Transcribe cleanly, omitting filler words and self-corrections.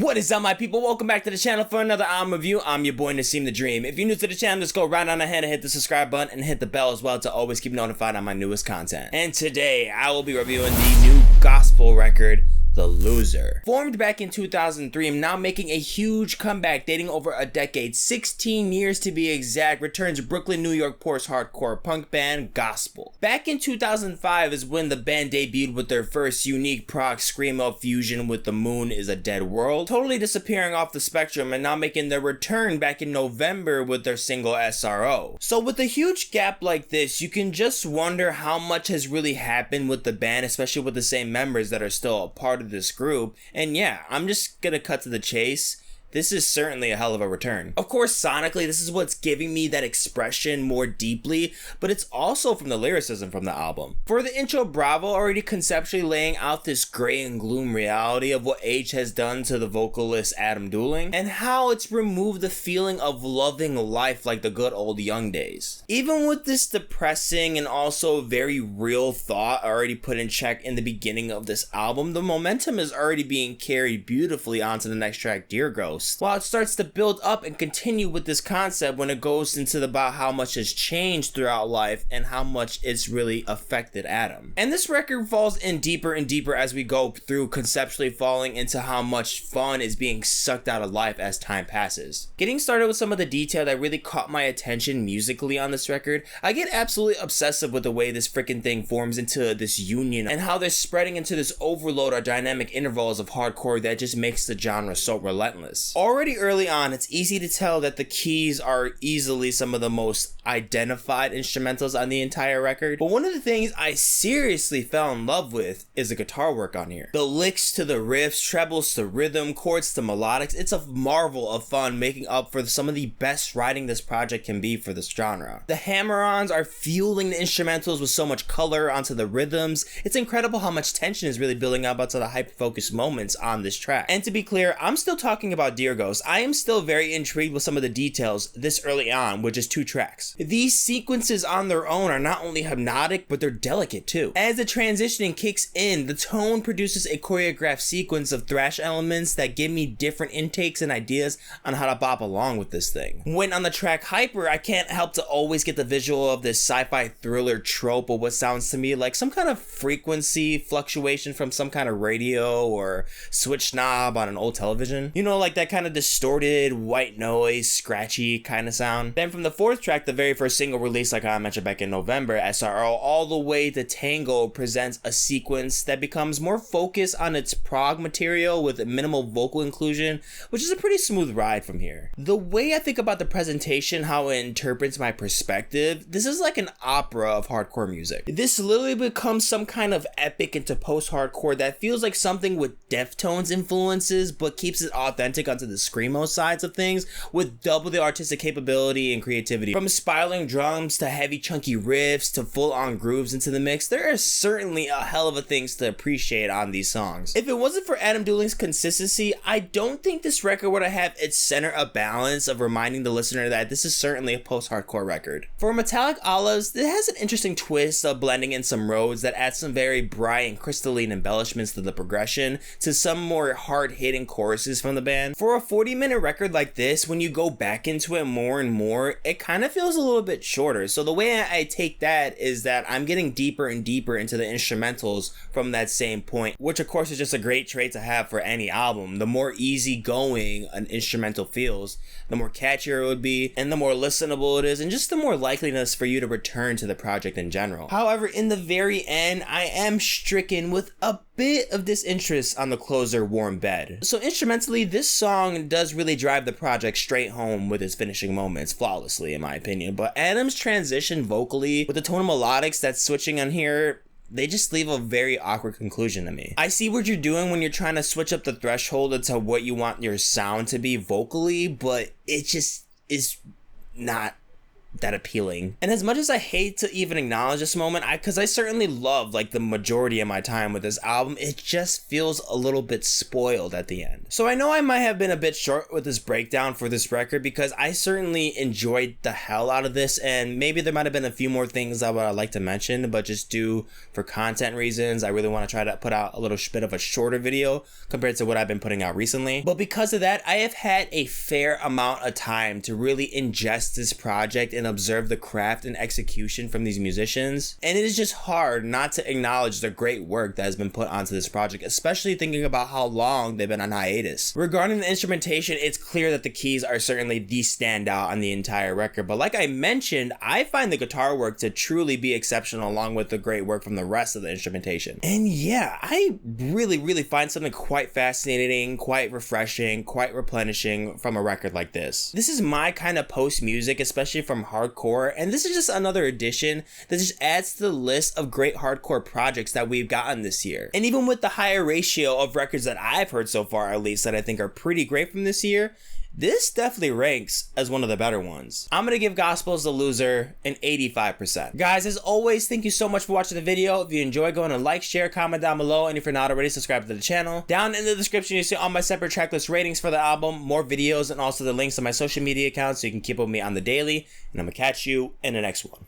What is up, my people? Welcome back to the channel for another album review. I'm your boy Naseem the Dream. If you're new to the channel, just go right on ahead and hit the subscribe button and hit the bell as well to always keep notified on my newest content. And today, I will be reviewing the new gospel record, The Loser. Formed back in 2003, now making a huge comeback dating over a decade, 16 years to be exact, returns Brooklyn, New York post-hardcore punk band Gospel. Back in 2005 is when the band debuted with their first unique prog screamo fusion with The Moon Is a Dead World, totally disappearing off the spectrum and now making their return back in November with their single S.R.O. So with a huge gap like this, you can just wonder how much has really happened with the band, especially with the same members that are still a part of this group. And yeah, I'm just gonna cut to the chase. This is certainly a hell of a return. Of course, sonically, this is what's giving me that expression more deeply, but it's also from the lyricism from the album. For the intro, Bravo already conceptually laying out this gray and gloom reality of what age has done to the vocalist Adam Dooling, and how it's removed the feeling of loving life like the good old young days. Even with this depressing and also very real thought already put in check in the beginning of this album, the momentum is already being carried beautifully onto the next track, Deerghost. While it starts to build up and continue with this concept when it goes into about how much has changed throughout life and how much it's really affected Adam. And this record falls in deeper and deeper as we go through, conceptually falling into how much fun is being sucked out of life as time passes. Getting started with some of the detail that really caught my attention musically on this record, I get absolutely obsessive with the way this freaking thing forms into this union and how they're spreading into this overload or dynamic intervals of hardcore that just makes the genre so relentless. Already early on, it's easy to tell that the keys are easily some of the most identified instrumentals on the entire record, but one of the things I seriously fell in love with is the guitar work on here. The licks to the riffs, trebles to rhythm, chords to melodics, it's a marvel of fun, making up for some of the best writing this project can be for this genre. The hammer-ons are fueling the instrumentals with so much color onto the rhythms. It's incredible how much tension is really building up onto the hyper-focused moments on this track. And to be clear, I'm still talking about Deerghost. I am still very intrigued with some of the details this early on with just 2 tracks. These sequences on their own are not only hypnotic, but they're delicate too. As the transitioning kicks in, the tone produces a choreographed sequence of thrash elements that give me different intakes and ideas on how to bop along with this thing. When on the track Hyper, I can't help to always get the visual of this sci-fi thriller trope of what sounds to me like some kind of frequency fluctuation from some kind of radio or switch knob on an old television. You know, like that kind of distorted white noise, scratchy kind of sound. Then from the 4th track, the very first single released, like I mentioned back in November, S.R.O, all the way to Tango presents a sequence that becomes more focused on its prog material with minimal vocal inclusion, which is a pretty smooth ride from here. The way I think about the presentation, how it interprets my perspective, this is like an opera of hardcore music. This literally becomes some kind of epic into post-hardcore that feels like something with Deftones influences, but keeps it authentic onto the screamo sides of things with double the artistic capability and creativity. From spiraling drums to heavy chunky riffs to full-on grooves into the mix, there are certainly a hell of a things to appreciate on these songs. If it wasn't for Adam Dooling's consistency, I don't think this record would have its center of balance of reminding the listener that this is certainly a post-hardcore record. For Metallic Olives, it has an interesting twist of blending in some roads that adds some very bright and crystalline embellishments to the progression, to some more hard-hitting choruses from the band. For a 40-minute record like this, when you go back into it more and more, it kind of feels a little bit shorter. So the way I take that is that I'm getting deeper and deeper into the instrumentals from that same point, which of course is just a great trait to have for any album. The more easygoing an instrumental feels, the more catchier it would be, and the more listenable it is, and just the more likeliness for you to return to the project in general. However, in the very end, I am stricken with a bit of disinterest on the closer, Warm Bed. So instrumentally, this song does really drive the project straight home with its finishing moments flawlessly, in my opinion, but Adam's transition vocally with the tone of melodics that's switching on here, they just leave a very awkward conclusion to me. I see what you're doing when you're trying to switch up the threshold into what you want your sound to be vocally, but it just is not that appealing. And as much as I hate to even acknowledge this moment, because I certainly love like the majority of my time with this album, it just feels a little bit spoiled at the end. So I know I might have been a bit short with this breakdown for this record because I certainly enjoyed the hell out of this, and maybe there might have been a few more things that I'd like to mention, but just due for content reasons, I really want to try to put out a little bit of a shorter video compared to what I've been putting out recently. But because of that, I have had a fair amount of time to really ingest this project and observe the craft and execution from these musicians, and it is just hard not to acknowledge the great work that has been put onto this project, especially thinking about how long they've been on hiatus. Regarding the instrumentation, it's clear that the keys are certainly the standout on the entire record, but like I mentioned, I find the guitar work to truly be exceptional along with the great work from the rest of the instrumentation. And yeah, I really find something quite fascinating, quite refreshing, quite replenishing from a record like this. This is my kind of post music, especially from hardcore, and this is just another addition that just adds to the list of great hardcore projects that we've gotten this year. And even with the higher ratio of records that I've heard so far, at least, that I think are pretty great from this year, this definitely ranks as one of the better ones. I'm gonna give Gospel's the Loser an 85%. Guys, as always, thank you so much for watching the video. If you enjoyed, go ahead and like, share, comment down below, and if you're not already, subscribe to the channel. Down in the description, you see all my separate tracklist ratings for the album, more videos, and also the links to my social media accounts so you can keep up with me on the daily, and I'm gonna catch you in the next one.